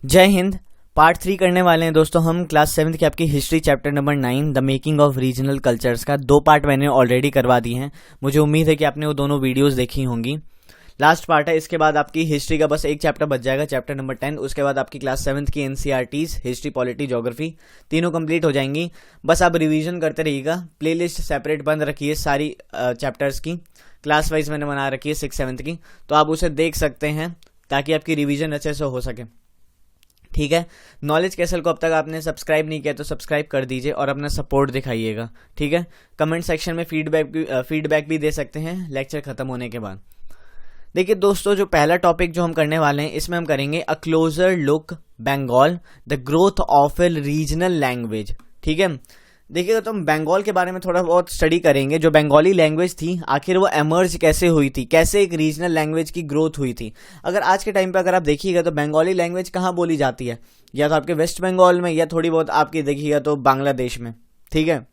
जय हिंद। पार्ट 3 करने वाले हैं दोस्तों हम क्लास 7th की आपकी history chapter number 9 the making of regional cultures का 2 पार्ट मैंने ऑलरेडी करवा दिए हैं। मुझे उम्मीद है कि आपने वो दोनों वीडियोस देखी होंगी। लास्ट पार्ट है, इसके बाद आपकी हिस्ट्री का बस एक चैप्टर बच जाएगा, चैप्टर नंबर 10। उसके बाद आपकी क्लास 7th की एनसीईआरटीज हिस्ट्री, पॉलिटी, ज्योग्राफी तीनों कंप्लीट हो जाएंगी। बस आप रिवीजन करते रहिएगा। प्लेलिस्ट सेपरेट बंद रखिए सारी चैप्टर्स की, क्लास वाइज मैंने बना रखी है 6-7 की, तो आप उसे देख सकते हैं ताकि आपकी रिवीजन अच्छे से हो सके। ठीक है। नॉलेज कैसल को अब तक आपने सब्सक्राइब नहीं किया तो सब्सक्राइब कर दीजिए और अपना सपोर्ट दिखाइएगा। ठीक है। कमेंट सेक्शन में फीडबैक भी दे सकते हैं लेक्चर खत्म होने के बाद। देखिए दोस्तों, जो पहला टॉपिक जो हम करने वाले हैं इसमें हम करेंगे a closer look Bengal the growth of a regional language. ठीक है। देखिएगा तो हम बंगाल के बारे में थोड़ा बहुत स्टडी करेंगे। जो बंगाली लैंग्वेज थी आखिर वो एमर्ज कैसे हुई थी, कैसे एक रीजनल लैंग्वेज की ग्रोथ हुई थी। अगर आज के टाइम पे अगर आप देखिएगा तो बंगाली लैंग्वेज कहाँ बोली जाती है, या तो आपके वेस्ट बंगाल में या थोड़ी बहुत आपकी देखिएगा तो बांग्लादेश में। ठीक है,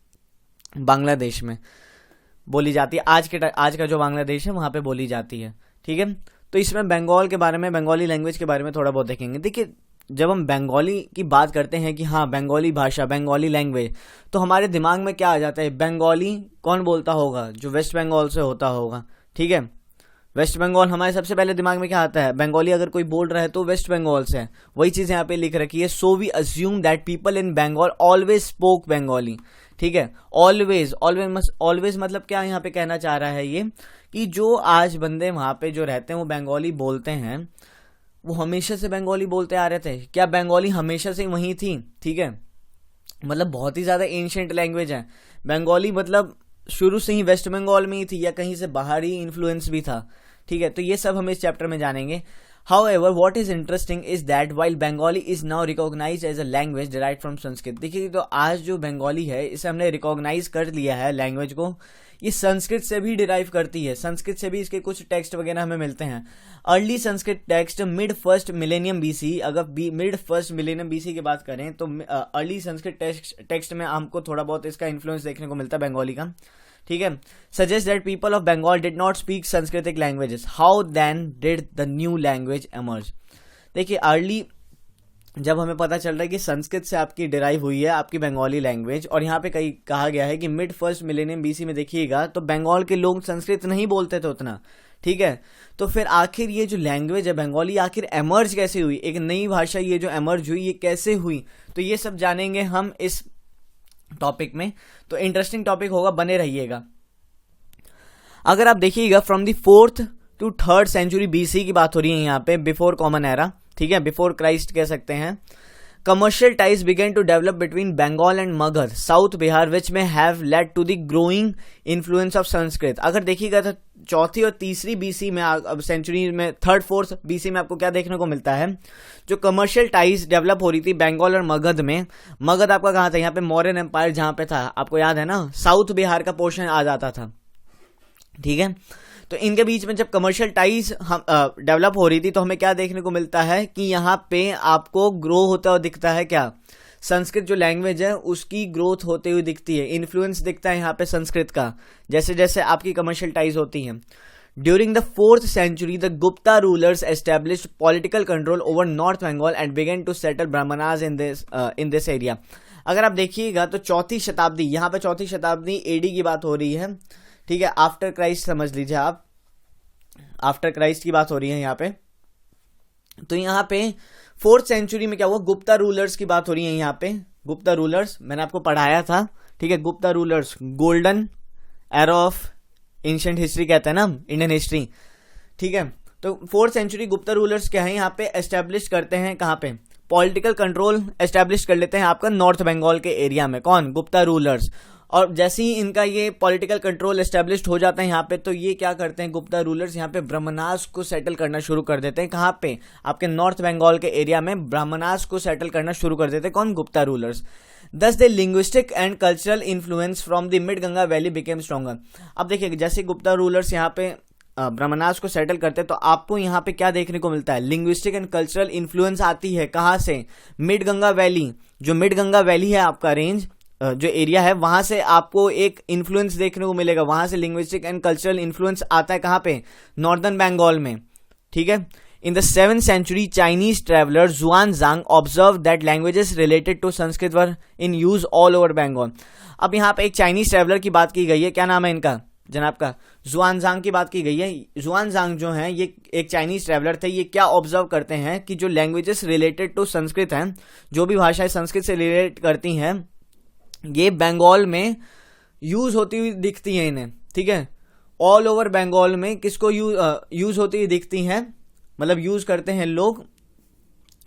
बांग्लादेश में बोली जाती है। आज का जो बांग्लादेश है वहाँ पे बोली जाती है। ठीक है। तो इसमें बंगाल के बारे में, बंगाली लैंग्वेज के बारे में थोड़ा बहुत देखेंगे। देखिए जब हम बंगाली की बात करते हैं कि हाँ बंगाली भाषा, बंगाली लैंग्वेज, तो हमारे दिमाग में क्या आ जाता है, बंगाली कौन बोलता होगा, जो वेस्ट बंगाल से होता होगा। ठीक है। वेस्ट बंगाल हमारे सबसे पहले दिमाग में क्या आता है, बंगाली अगर कोई बोल रहा है तो वेस्ट बंगाल से है। वही चीज यहाँ पे लिख रखी है, so we assume that people in Bengal always spoke Bengali. ठीक है। ऑलवेज ऑलवेज मतलब क्या यहाँ पे कहना चाह रहा है ये, कि जो आज बंदे वहां पे जो रहते हैं वो बंगाली बोलते हैं, वो हमेशा से बंगाली बोलते आ रहे थे। क्या बंगाली हमेशा से वहीं थी? ठीक है। मतलब बहुत ही ज्यादा एंशिएंट लैंग्वेज है बंगाली, मतलब शुरू से ही वेस्ट बंगाल में ही थी या कहीं से बाहर ही इन्फ्लुएंस भी था। ठीक है। तो ये सब हम इस चैप्टर में जानेंगे। However, what is interesting is that while Bengali is now recognized as a language derived from Sanskrit, देखिए तो आज जो बंगाली है इसे हमने रिकॉग्नाइज कर लिया है लैंग्वेज को, ये संस्कृत से भी डिराइव करती है। संस्कृत से भी इसके कुछ टेक्स्ट वगैरह हमें मिलते हैं। Early Sanskrit text mid first millennium BC, अगर मिड फर्स्ट मिलेनियम बीसी की बात करें तो अर्ली संस्कृत टेक्स्ट में हमको थोड़ा बहुत इसका इन्फ्लुएंस देखने को मिलता है बंगाली का। ठीक है। Suggest that people of Bengal did not speak Sanskritic languages, how then did the new language emerge. देखिए अर्ली जब हमें पता चल रहा है कि संस्कृत से आपकी डिराइव हुई है आपकी बंगाली लैंग्वेज, और यहाँ पे कहीं कहा गया है कि मिड फर्स्ट मिलेनियम बीसी में देखिएगा तो बंगाल के लोग संस्कृत नहीं बोलते थे उतना। ठीक है। तो फिर आखिर ये जो लैंग्वेज है बंगाली आखिर एमर्ज कैसे हुई, एक नई भाषा ये जो एमर्ज हुई ये कैसे हुई, तो ये सब जानेंगे हम इस टॉपिक में। तो इंटरेस्टिंग टॉपिक होगा, बने रहिएगा। अगर आप देखिएगा from the 4th to 3rd century BC की बात हो रही है यहाँ पे, बिफोर कॉमन एरा। ठीक है, बिफोर क्राइस्ट कह सकते हैं। Commercial ties begin to develop between Bengal and Magadha south Bihar which में have led to the growing influence of Sanskrit. अगर देखिएगा तो 4th और 3री बीसी में, अब सेंचुरी में 3rd 4th बीसी में आपको क्या देखने को मिलता है, जो कमर्शियल टाइज डेवलप हो रही थी बंगाल और मगध में। मगध आपका कहाँ था, यहाँ पे मौर्यन एम्पायर जहां पे था, आपको याद है ना, साउथ बिहार का पोर्शन आ जाता था। ठीक है। तो इनके बीच में जब कमर्शियल टाइज डेवलप हो रही थी तो हमें क्या देखने को मिलता है कि यहाँ पे आपको ग्रो होता हुआ दिखता है, क्या संस्कृत जो लैंग्वेज है उसकी ग्रोथ होते हुए दिखती है, इन्फ्लुएंस दिखता है यहाँ पे संस्कृत का, जैसे जैसे आपकी कमर्शियल टाइज होती हैं। During the 4th century the Gupta rulers established political control over north Bengal and began to settle Brahmanas in this area. अगर आप देखिएगा तो 4th शताब्दी, यहाँ पे 4th शताब्दी एडी की बात हो रही है। ठीक है। आफ्टर क्राइस्ट समझ लीजिए आप, आफ्टर क्राइस्ट की बात हो रही है यहाँ पे। तो यहाँ पे 4th सेंचुरी में क्या हुआ, गुप्ता रूलर्स की बात हो रही है यहाँ पे। गुप्ता रूलर्स मैंने आपको पढ़ाया था। ठीक है। Gupta rulers golden era of ancient history कहते हैं ना, इंडियन हिस्ट्री। ठीक है। तो 4th सेंचुरी गुप्ता रूलर्स क्या है यहाँ पे, एस्टेब्लिश करते हैं कहाँ पे, पॉलिटिकल कंट्रोल एस्टेब्लिश कर लेते हैं आपका नॉर्थ बंगाल के एरिया में। कौन, गुप्ता रूलर्स। और जैसे ही इनका ये पॉलिटिकल कंट्रोल एस्टेब्लिश्ड हो जाता है यहाँ पे, तो ये क्या करते हैं गुप्ता रूलर्स, यहाँ पे ब्राह्मणास को सेटल करना शुरू कर देते हैं। कहाँ पे, आपके नॉर्थ बंगाल के एरिया में ब्राह्मणास को सेटल करना शुरू कर देते हैं। कौन, गुप्ता रूलर्स। दस the linguistic and cultural influence from the mid Ganga valley became stronger. अब देखिए जैसे गुप्ता रूलर्स यहाँ पे ब्राह्मणास को सेटल करते हैं तो आपको यहाँ पे क्या देखने को मिलता है, लिंग्विस्टिक एंड कल्चरल इन्फ्लुएंस आती है कहाँ से, मिड गंगा वैली। जो मिड गंगा वैली है आपका रेंज, जो एरिया है वहां से आपको एक इन्फ्लुएंस देखने को मिलेगा, वहां से लिंग्विस्टिक एंड कल्चरल इन्फ्लुएंस आता है कहाँ पे, नॉर्दर्न बंगाल में। ठीक है। In the 7th century, Chinese traveler Xuanzang observed that languages related to Sanskrit were in use all over Bengal. अब यहाँ पे एक चाइनीज ट्रेवलर की बात की गई है, क्या नाम है इनका जनाब का, जुआनजांग की बात की गई है। जुआनजांग जो है ये एक चाइनीज ट्रेवलर थे, ये क्या ऑब्जर्व करते हैं कि जो लैंग्वेजेस रिलेटेड टू संस्कृत हैं, जो भी भाषाएं संस्कृत से रिलेट करती हैं, ये बंगाल में यूज होती हुई दिखती हैं इन्हें, ठीक है। ऑल ओवर बंगाल में किसको यूज होती हुई दिखती हैं, मतलब यूज करते हैं लोग,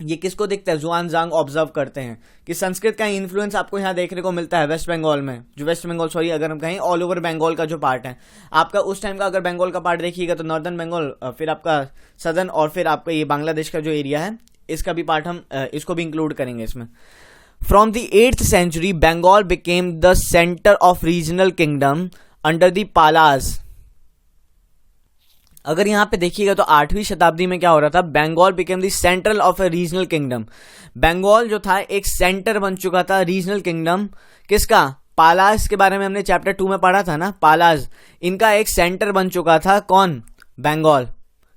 ये किसको दिखता है, जुआनजांग ऑब्जर्व करते हैं कि संस्कृत का इन्फ्लुएंस आपको यहाँ देखने को मिलता है वेस्ट बंगाल में, जो वेस्ट बंगाल सॉरी अगर हम कहें ऑल ओवर बंगाल का जो पार्ट है आपका, उस टाइम का अगर बंगाल का पार्ट देखिएगा तो नॉर्दर्न बंगाल, फिर आपका सदर्न, और फिर आपका ये बांग्लादेश का जो एरिया है, इसका भी पार्ट हम इसको भी इंक्लूड करेंगे इसमें। From the 8th century, Bengal became the centre of regional kingdom under the Palas. अगर यहाँ पे देखिएगा तो 8वीं शताब्दी में क्या हो रहा था, Bengal became the central of a regional kingdom. Bengal जो था एक सेंटर बन चुका था रीजनल किंगडम, किसका, पालास के बारे में हमने चैप्टर 2 में पढ़ा था ना, पालास इनका एक सेंटर बन चुका था, कौन, बंगाल,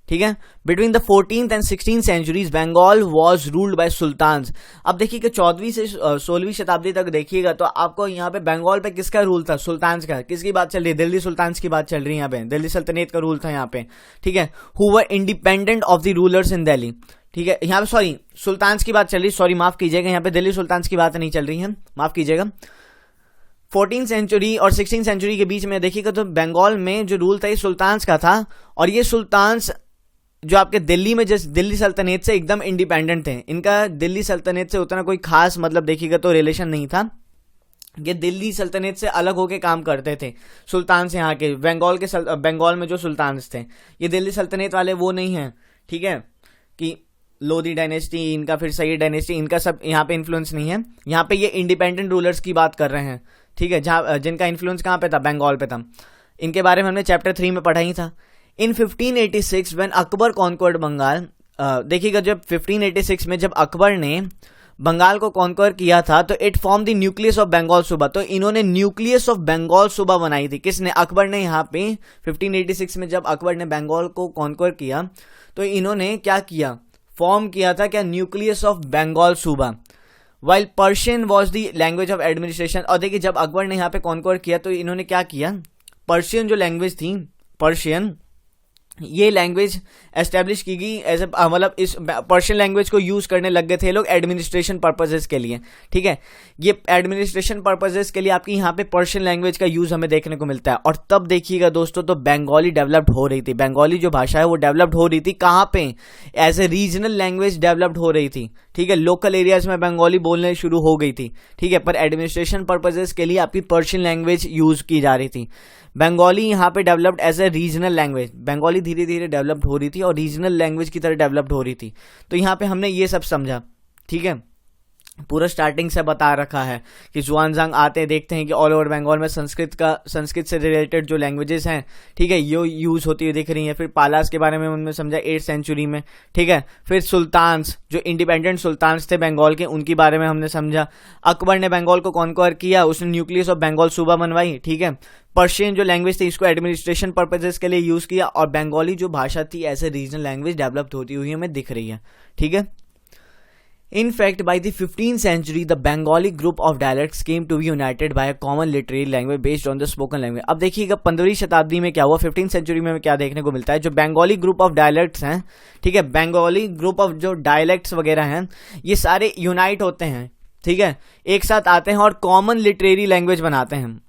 ठीक है। Between the 14th and 16th centuries, Bengal was ruled by sultans. अब देखिए कि 14वीं से 16वीं शताब्दी तक देखिएगा तो आपको यहाँ पे बंगाल पे किसका रूल था, सुल्तान्स का। किसकी बात चल रही है, दिल्ली सुल्तान्स की बात चल रही है यहाँ पे, दिल्ली सल्तनत का रूल था यहाँ पे, ठीक है। Who were independent of the rulers इन दिल्ली, ठीक है। यहाँ पे सॉरी सुल्तान्स की बात चल रही, सॉरी माफ कीजिएगा, यहाँ पे दिल्ली सुल्तान्स की बात नहीं चल रही है, माफ कीजिएगा। 14th century और 16th century के बीच में देखिएगा तो बंगाल में जो रूल था ये सुल्तान्स का था, और ये सुल्तान्स जो आपके दिल्ली में जैसे दिल्ली सल्तनत से एकदम इंडिपेंडेंट थे। इनका दिल्ली सल्तनत से उतना कोई खास मतलब देखिएगा तो रिलेशन नहीं था, ये दिल्ली सल्तनत से अलग होके काम करते थे। सुल्तान से यहाँ के बंगाल में जो सुल्तान्स थे, ये दिल्ली सल्तनत वाले वो नहीं है, ठीक है, कि लोधी डायनेस्टी इनका, फिर सईद डायनेस्टी इनका, सब यहाँ पे इन्फ्लुएंस नहीं है। यहाँ पे ये इंडिपेंडेंट रूलर्स की बात कर रहे हैं, ठीक है, जहाँ जिनका इन्फ्लुएंस कहाँ पे था, बंगाल पे था। इनके बारे में हमने चैप्टर 3 में पढ़ा ही था। इन 1586 व्हेन अकबर कॉन्क्वर्ड बंगाल, देखिएगा जब 1586 में जब अकबर ने बंगाल को कॉन्क्वर किया था तो it form the nucleus of Bengal suba, तो इन्होंने न्यूक्लियस ऑफ बंगाल सूबा बनाई थी। किसने, अकबर ने। यहाँ पे 1586 में जब अकबर ने बंगाल को कॉन्क्वर किया तो इन्होंने क्या किया, फॉर्म किया था क्या, न्यूक्लियस ऑफ बंगाल सूबा। While Persian was the language of administration, और देखिए जब अकबर ने यहाँ पे कॉन्क्वर किया तो इन्होंने क्या किया, पर्शियन जो लैंग्वेज थी, पर्शियन ये लैंग्वेज एस्टेब्लिश की गई एज मतलब इस पर्शियन लैंग्वेज को यूज करने लग गए थे लोग एडमिनिस्ट्रेशन पर्पजेस के लिए, ठीक है। ये एडमिनिस्ट्रेशन पर्पजेस के लिए आपकी यहाँ पे पर्शियन लैंग्वेज का यूज हमें देखने को मिलता है। और तब देखिएगा दोस्तों तो बंगाली डेवलप्ड हो रही थी, बंगाली जो भाषा है वो डेवलप्ड हो रही थी, कहाँ पे, as a regional language developed हो रही थी, ठीक है। लोकल एरियाज में बंगाली बोलने शुरू हो गई थी, ठीक है, पर एडमिनिस्ट्रेशन पर्पजेस के लिए आपकी पर्शियन लैंग्वेज यूज की जा रही थी। बंगाली यहाँ पे developed as a regional language, Bengali धीरे धीरे डेवलप्ड हो रही थी और रीजनल लैंग्वेज की तरह डेवलप्ड हो रही थी। तो यहाँ पे हमने ये सब समझा, ठीक है, पूरा स्टार्टिंग से बता रखा है कि जुआनजांग आते हैं, देखते हैं कि ऑल ओवर बंगाल में संस्कृत से रिलेटेड जो लैंग्वेजेस हैं, ठीक है, ये यूज होती हुई दिख रही हैं। फिर पालास के बारे में उन्होंने समझा 8th सेंचुरी में, ठीक है। फिर सुल्तान्स जो इंडिपेंडेंट सुल्तान्स थे बंगाल के, उनके बारे में हमने समझा। अकबर ने बंगाल को कॉन्क्वर किया, उसने न्यूक्लियस ऑफ बंगाल सूबा बनवाई, ठीक है। पर्शियन जो लैंग्वेज थी इसको एडमिनिस्ट्रेशन पर्पजेस के लिए यूज किया, और बंगाली जो भाषा थी as a regional language develop होती हुई हमें दिख रही है, ठीक है। In fact, by the 15th century, the Bengali group of dialects came to be united by a common literary language based on the spoken language. अब देखिएगा 15वीं शताब्दी में क्या हुआ, 15th सेंचुरी में क्या देखने को मिलता है, जो बंगाली ग्रुप ऑफ डायलेक्ट्स हैं, ठीक है, बंगाली ग्रुप ऑफ जो डायलेक्ट्स वगैरह हैं, ये सारे यूनाइट होते हैं, ठीक है, एक साथ आते हैं और कॉमन लिटरेरी लैंग्वेज बनाते हैं,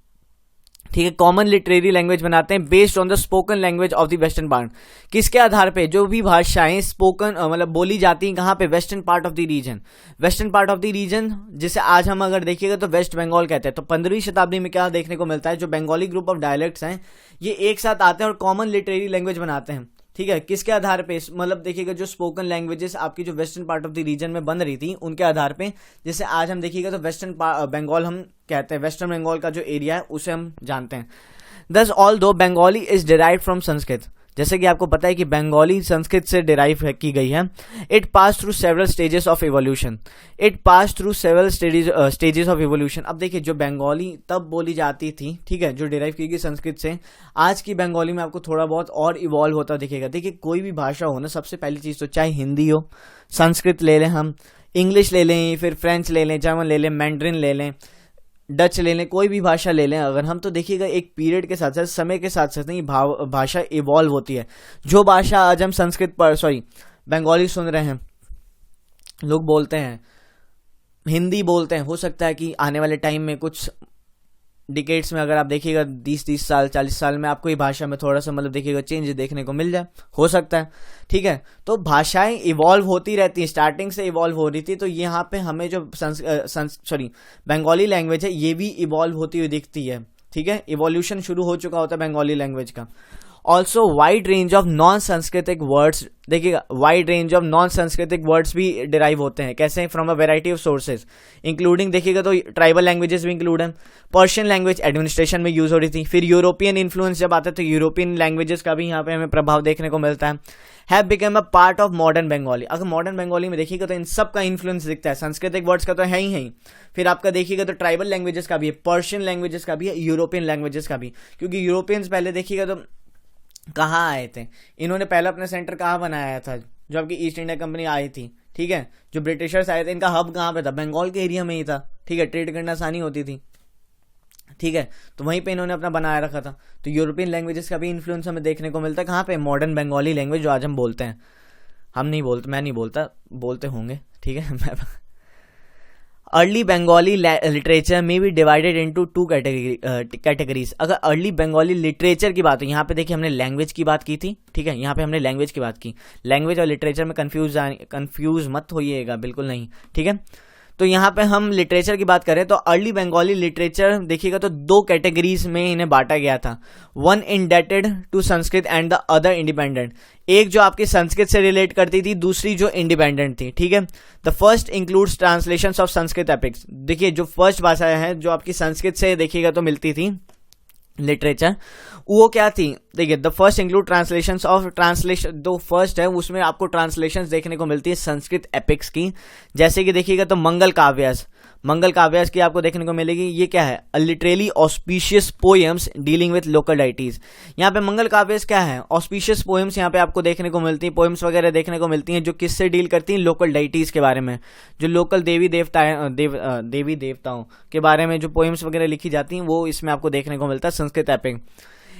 ठीक है, कॉमन लिटरेरी लैंग्वेज बनाते हैं based on the spoken language of the western part. किसके आधार पे, जो भी भाषाएं स्पोकन मतलब बोली जाती हैं कहाँ पे, western part of the region, western part of the region जिसे आज हम अगर देखिएगा तो वेस्ट बंगाल कहते हैं। तो 15वीं शताब्दी में क्या देखने को मिलता है, जो बंगाली ग्रुप ऑफ डायलेक्ट्स हैं ये एक साथ आते हैं और कॉमन लिटरेरी लैंग्वेज बनाते हैं, ठीक है। किसके आधार पे, मतलब देखिएगा जो स्पोकन लैंग्वेजेस आपकी जो western part of the region में बन रही थी उनके आधार पे, जैसे आज हम देखिएगा तो वेस्टर्न बंगाल हम कहते हैं, वेस्टर्न बंगाल का जो एरिया है उसे हम जानते हैं। दस although Bengali is derived from Sanskrit, जैसे कि आपको पता है कि बंगाली संस्कृत से डिराइव की गई है। It pass through several stages of evolution, it pass through several stages of evolution. अब देखिए जो बंगाली तब बोली जाती थी, ठीक है, जो डिराइव की गई संस्कृत से, आज की बंगाली में आपको थोड़ा बहुत और इवॉल्व होता दिखेगा। देखिए कोई भी भाषा हो ना, सबसे पहली चीज़ तो चाहे हिंदी हो, संस्कृत ले लें हम, इंग्लिश ले लें, फिर फ्रेंच ले लें, जर्मन ले लें, मैंड्रिन ले लें, डच ले लें, कोई भी भाषा ले लें अगर हम, तो देखिएगा एक पीरियड के साथ साथ, समय के साथ साथ ही भाषा इवॉल्व होती है। जो भाषा आज हम संस्कृत पर बंगाली सुन रहे हैं, लोग बोलते हैं, हिंदी बोलते हैं, हो सकता है कि आने वाले टाइम में कुछ डिकेड्स में, अगर आप देखिएगा 20-30 साल 40 साल में, आपको ये भाषा में थोड़ा सा देखिएगा चेंज देखने को मिल जाए, हो सकता है, ठीक है। तो भाषाएं इवॉल्व होती रहती हैं, स्टार्टिंग से इवॉल्व हो रही थी, तो यहाँ पे हमें जो बंगाली लैंग्वेज है ये भी इवॉल्व होती हुई दिखती है, ठीक है। इवोल्यूशन शुरू हो चुका होता है बंगाली लैंग्वेज का। Also wide range of non संस्कृतिक वर्ड्स, देखिएगा वाइड रेंज ऑफ नॉन संस्कृतिक वर्ड्स भी डिराइव होते हैं, कैसे, from a variety of sources, including देखिएगा तो ट्राइबल लैंग्वेजेस भी इंक्लूड हैं। पर्शियन लैंग्वेज एडमिनिस्ट्रेशन में यूज हो रही थी, फिर यूरोपियन इन्फ्लुएंस जब आता है तो यूरोपियन लैंग्वेजेस का भी यहाँ पे हमें प्रभाव देखने को मिलता है। Have become a part of modern Bengali, अगर मॉडर्न बंगाली में देखिएगा तो इन सब का इन्फ्लुएंस दिखता है, संस्कृतिक वर्ड्स का तो है ही, फिर आपका देखिएगा तो ट्राइबल लैंग्वेजेस का भी है, पर्शियन लैंग्वेजेस का भी है, यूरोपियन लैंग्वेजेस का भी, क्योंकि यूरोपियंस पहले देखिएगा तो कहाँ आए थे, इन्होंने पहला अपना सेंटर कहाँ बनाया था, जो आपकी ईस्ट इंडिया कंपनी आई थी, ठीक है, जो ब्रिटिशर्स आए थे इनका हब कहाँ पे था, बंगाल के एरिया में ही था, ठीक है, ट्रेड करना आसानी होती थी, ठीक है, तो वहीं पे इन्होंने अपना बनाया रखा था। तो यूरोपियन लैंग्वेजेस का भी इन्फ्लुएंस हमें देखने को मिलता है कहाँ पे, मॉडर्न बंगाली लैंग्वेज जो आज हम बोलते हैं, हम नहीं बोलते, मैं नहीं बोलता, बोलते होंगे, ठीक है। अर्ली बंगाली लिटरेचर में भी डिवाइडेड इनटू 2 कैटेगरीज। अगर अर्ली बंगाली लिटरेचर की बात हो, यहाँ पे देखिए हमने लैंग्वेज की बात की थी, ठीक है, यहाँ पे हमने लैंग्वेज की बात की, लैंग्वेज और लिटरेचर में कंफ्यूज मत होइएगा, बिल्कुल नहीं, ठीक है। तो यहाँ पे हम लिटरेचर की बात करें तो अर्ली बंगाली लिटरेचर देखिएगा तो 2 कैटेगरीज में इन्हें बांटा गया था, one indebted to Sanskrit and the other independent, एक जो आपकी संस्कृत से रिलेट करती थी, दूसरी जो इंडिपेंडेंट थी, ठीक है। The first includes translations of Sanskrit epics, देखिए जो फर्स्ट भाषा है जो आपकी संस्कृत से देखिएगा तो मिलती थी लिटरेचर, वो क्या थी, देखिए the first include translations of, translation दो फर्स्ट है उसमें आपको ट्रांसलेशंस देखने को मिलती है संस्कृत एपिक्स की, जैसे कि देखिएगा तो मंगल काव्यास की आपको देखने को मिलेगी। ये क्या है, a literally auspicious poems dealing with local deities. यहाँ पे मंगल काव्यास क्या है, ऑस्पिशियस पोएम्स यहाँ पे आपको देखने को मिलती हैं, पोएम्स वगैरह देखने को मिलती हैं जो किससे डील करती हैं, लोकल डाइटीज के बारे में, जो लोकल देवी देवताओं के बारे में जो पोएम्स वगैरह लिखी जाती हैं वो इसमें आपको देखने को मिलता है Sanskrit epic.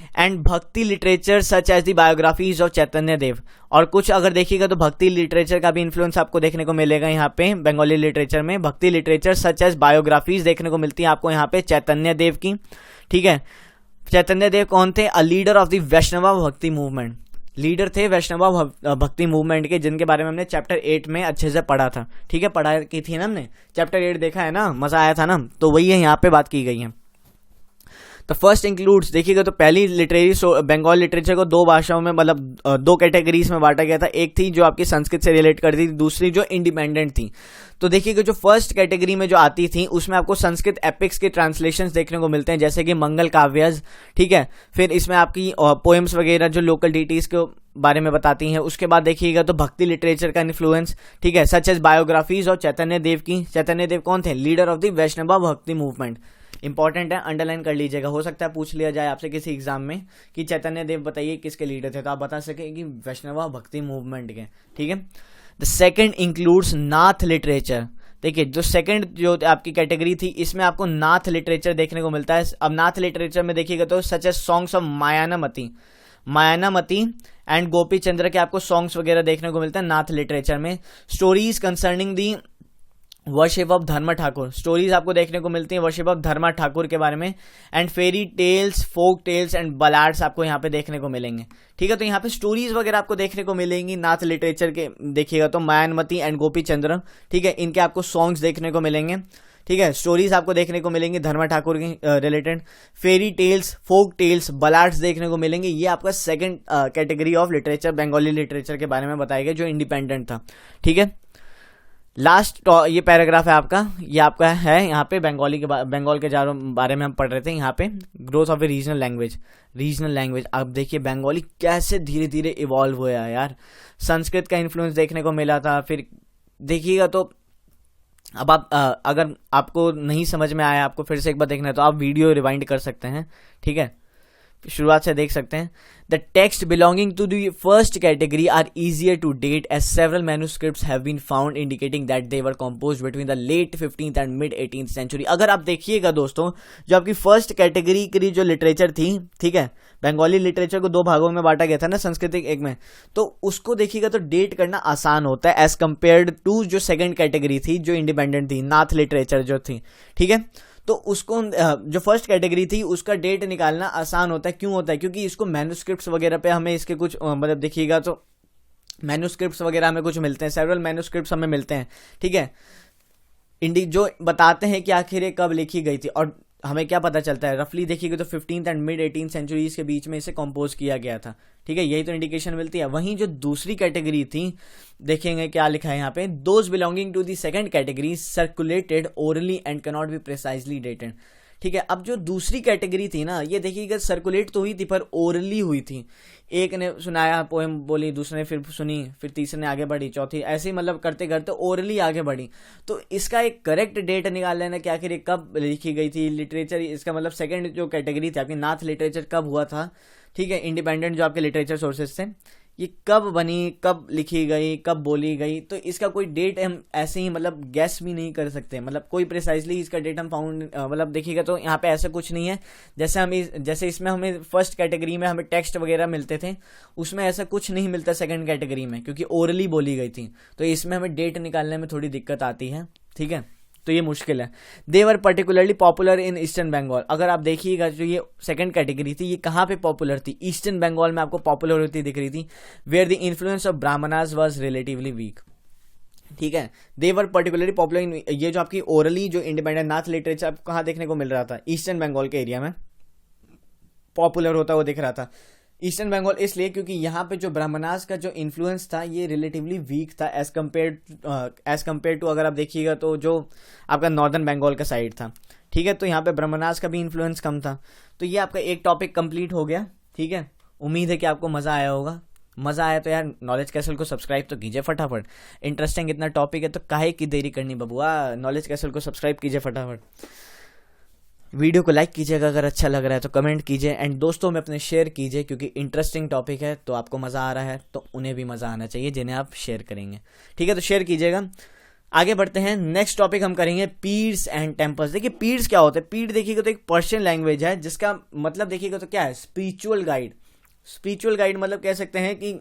And bhakti literature such as the biographies of Chaitanya Dev, और कुछ अगर देखिएगा तो भक्ति लिटरेचर का भी इन्फ्लुएंस आपको देखने को मिलेगा यहाँ पे बंगाली लिटरेचर में, भक्ति लिटरेचर सच एज बायोग्राफीज देखने को मिलती है आपको यहाँ पे चैतन्य देव की, ठीक है। चैतन्य देव कौन थे, a leader of the Vaishnava भक्ति मूवमेंट, लीडर थे वैष्णवा भक्ति मूवमेंट के, जिनके बारे में हमने चैप्टर 8 में अच्छे से पढ़ा था, ठीक है, पढ़ा की थी ना हमने, चैप्टर 8 देखा है ना, मजा आया था ना, तो वही है यहाँ पे बात की गई है। तो फर्स्ट इंक्लूड्स देखिएगा तो पहली लिटरेरी बंगाल लिटरेचर को 2 भाषाओं में मतलब 2 कैटेगरीज में बांटा गया था, एक थी जो आपकी संस्कृत से रिलेट करती थी, दूसरी जो इंडिपेंडेंट थी। तो देखिएगा जो फर्स्ट कैटेगरी में जो आती थी उसमें आपको संस्कृत एपिक्स के ट्रांसलेशंस देखने को मिलते हैं, जैसे कि मंगल काव्यज, ठीक है, फिर इसमें आपकी पोएम्स वगैरह जो लोकल डिटीज के बारे में बताती हैं। उसके बाद देखिएगा तो भक्ति लिटरेचर का इन्फ्लुएंस, ठीक है, सच एज बायोग्राफीज और चैतन्य देव की। चैतन्य देव कौन थे, लीडर ऑफ द वैष्णवा भक्ति मूवमेंट, इंपॉर्टेंट है, अंडरलाइन कर लीजिएगा, हो सकता है पूछ लिया जाए आपसे किसी एग्जाम में कि चैतन्य देव बताइए किसके लीडर थे, तो आप बता सके कि वैष्णवा भक्ति मूवमेंट के, ठीक है। The second includes Nath literature, देखिए जो सेकंड जो आपकी कैटेगरी थी इसमें आपको नाथ लिटरेचर देखने को मिलता है। अब नाथ लिटरेचर में देखिएगा तो such as songs of Mayanamati and Gopi Chandra के आपको सॉन्ग्स वगैरह देखने को मिलता है नाथ लिटरेचर में। Stories concerning the worship of Dharma Thakur, stories आपको देखने को मिलती हैं वर्शिप ऑफ धर्मा ठाकुर के बारे में। And fairy tales, folk tales and ballads आपको यहाँ पे देखने को मिलेंगे, ठीक है। तो यहाँ पे स्टोरीज वगैरह आपको देखने को मिलेंगी नाथ लिटरेचर के, देखिएगा तो मायानमती एंड गोपी चंद्र, ठीक है, इनके आपको सॉन्ग्स देखने को मिलेंगे, ठीक है। स्टोरीज आपको देखने को मिलेंगी धर्मा ठाकुर की related, fairy tales, folk tales, ballads देखने को मिलेंगे। ये आपका second category of literature Bengali literature के बारे में बताया गया जो इंडिपेंडेंट था, ठीक है। लास्ट ये पैराग्राफ है आपका, ये आपका है यहाँ पे बंगाली के बंगाल के बारे में हम पढ़ रहे थे। यहाँ पे growth of a regional language. अब देखिए बंगाली कैसे धीरे धीरे इवॉल्व हुआ है यार। संस्कृत का इन्फ्लुएंस देखने को मिला था, फिर देखिएगा तो अब आप अगर आपको नहीं समझ में आया, आपको फिर से एक बार देखना है तो आप वीडियो रिवाइंड कर सकते हैं, ठीक है, शुरुआत से देख सकते हैं। The text belonging to the first category are easier to date as several manuscripts have been found indicating that they were composed between the late 15th and mid 18th century. अगर आप देखिएगा दोस्तों, जो आपकी फर्स्ट कैटेगरी की जो literature थी, ठीक है, बंगाली लिटरेचर को दो भागों में बांटा गया था ना, संस्कृतिक एक में, तो उसको देखिएगा तो डेट करना आसान होता है एज कम्पेयर्ड टू जो सेकंड कैटेगरी थी, जो इंडिपेंडेंट थी, नाथ लिटरेचर जो थी, ठीक है। तो उसको जो फर्स्ट कैटेगरी थी उसका डेट निकालना आसान होता है। क्यों होता है? क्योंकि इसको मैन्युस्क्रिप्ट्स वगैरह पे हमें इसके कुछ मतलब देखिएगा तो मैन्युस्क्रिप्ट्स वगैरह हमें कुछ मिलते हैं, सेवरल मैन्युस्क्रिप्ट्स हमें मिलते हैं, ठीक है, जो बताते हैं कि आखिर ये कब लिखी गई थी। और हमें क्या पता चलता है, रफली देखिएगा तो 15th and mid 18th centuries के बीच में इसे कंपोज किया गया था, ठीक है, यही तो इंडिकेशन मिलती है। वहीं जो दूसरी कैटेगरी थी, देखेंगे क्या लिखा है यहाँ पे, those belonging to the second category circulated orally and can not be precisely dated, ठीक है। अब जो दूसरी कैटेगरी थी ना, ये देखिएगा सर्कुलेट तो हुई थी पर ओरली हुई थी। एक ने सुनाया, पोएम बोली, दूसरे ने फिर सुनी, फिर तीसरे ने आगे बढ़ी, चौथी, ऐसे ही मतलब करते करते ओरली आगे बढ़ी। तो इसका एक करेक्ट डेट निकाल लेना कि आखिर ये कब लिखी गई थी। लिटरेचर, इसका मतलब सेकंड जो कैटेगरी थी आपकी नाथ लिटरेचर, कब हुआ था, ठीक है, इंडिपेंडेंट जो आपके लिटरेचर सोर्सेज थे, ये कब बनी, कब लिखी गई, कब बोली गई। तो इसका कोई डेट हम ऐसे ही मतलब गैस भी नहीं कर सकते, मतलब कोई प्रिसाइजली इसका डेट हम फाउंड मतलब देखिएगा तो यहाँ पे ऐसा कुछ नहीं है। जैसे इसमें हमें फर्स्ट कैटेगरी में हमें टेक्स्ट वगैरह मिलते थे, उसमें ऐसा कुछ नहीं मिलता सेकंड कैटेगरी में, क्योंकि ओरली बोली गई थी। तो इसमें हमें डेट निकालने में थोड़ी दिक्कत आती है, ठीक है, तो ये मुश्किल है। They were particularly popular in eastern Bengal. अगर आप देखिएगा जो ये सेकंड कैटेगरी थी, ये कहाँ पे पॉपुलर थी? ईस्टर्न बंगाल में आपको पॉपुलर होती दिख रही थी, where the influence of Brahmanas was relatively weak, ठीक है। दे वर पर्टिकुलरली पॉपुलर इन, ये जो आपकी ओरली जो इंडिपेंडेंट नाथ लिटरेचर आपको कहाँ देखने को मिल रहा था? ईस्टर्न बंगाल के एरिया में पॉपुलर होता हुआ दिख रहा था। ईस्टर्न बंगाल इसलिए क्योंकि यहाँ पे जो ब्राह्मणास का जो इन्फ्लुएंस था ये रिलेटिवली वीक था एज कम्पेयर टू अगर आप देखिएगा तो जो आपका नॉर्दर्न बंगाल का साइड था, ठीक है। तो यहाँ पे ब्राह्मणास का भी इन्फ्लुएंस कम था। तो ये आपका एक टॉपिक कंप्लीट हो गया, ठीक है। उम्मीद है कि आपको मजा आया होगा। मजा आया तो यार नॉलेज कैसल को सब्सक्राइब तो कीजिए फटाफट। इंटरेस्टिंग इतना टॉपिक है तो काहे की देरी करनी बबुआ, नॉलेज कैसल को सब्सक्राइब कीजिए फटाफट। वीडियो को लाइक कीजिएगा अगर अच्छा लग रहा है तो कमेंट कीजिए, एंड दोस्तों में अपने शेयर कीजिए, क्योंकि इंटरेस्टिंग टॉपिक है तो आपको मज़ा आ रहा है तो उन्हें भी मज़ा आना चाहिए जिन्हें आप शेयर करेंगे, ठीक है। तो शेयर कीजिएगा। आगे बढ़ते हैं, नेक्स्ट टॉपिक हम करेंगे पीड्स एंड टेम्पल्स। देखिए पीड्स क्या होते हैं? पीड देखिएगा तो एक पर्शियन लैंग्वेज है जिसका मतलब देखिएगा तो क्या है? Spiritual guide. स्पिरिचुअल गाइड मतलब कह सकते हैं कि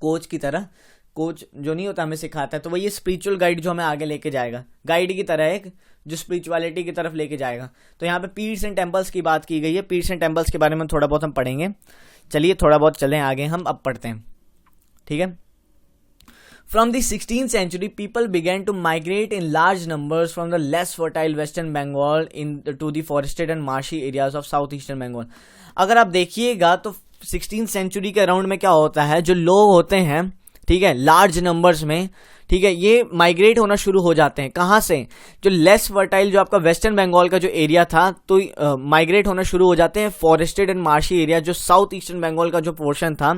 कोच की तरह, कोच जो नहीं होता हमें सिखाता है, तो वही ये स्पिरिचुअल गाइड जो हमें आगे लेके जाएगा, गाइड की तरह एक जो स्पिरिचुअलिटी की तरफ लेके जाएगा। तो यहाँ पे पीड्स एंड टेम्पल्स की बात की गई है। पीड्स एंड टेम्पल्स के बारे में थोड़ा बहुत हम पढ़ेंगे। चलिए थोड़ा बहुत चलें आगे, हम अब पढ़ते हैं, ठीक है। From the 16th century, people began to migrate in large numbers from the less fertile western Bengal to the forested and marshy areas of southeastern Bengal. अगर आप देखिएगा तो 16th सेंचुरी के अराउंड में क्या होता है, जो लोग होते हैं, ठीक है, लार्ज नंबर्स में, ठीक है, ये माइग्रेट होना शुरू हो जाते हैं। कहाँ से? जो लेस फर्टाइल जो आपका वेस्टर्न बंगाल का जो एरिया था, तो माइग्रेट होना शुरू हो जाते हैं फॉरेस्टेड एंड मार्शी एरिया। जो साउथ ईस्टर्न बंगाल का जो पोर्शन था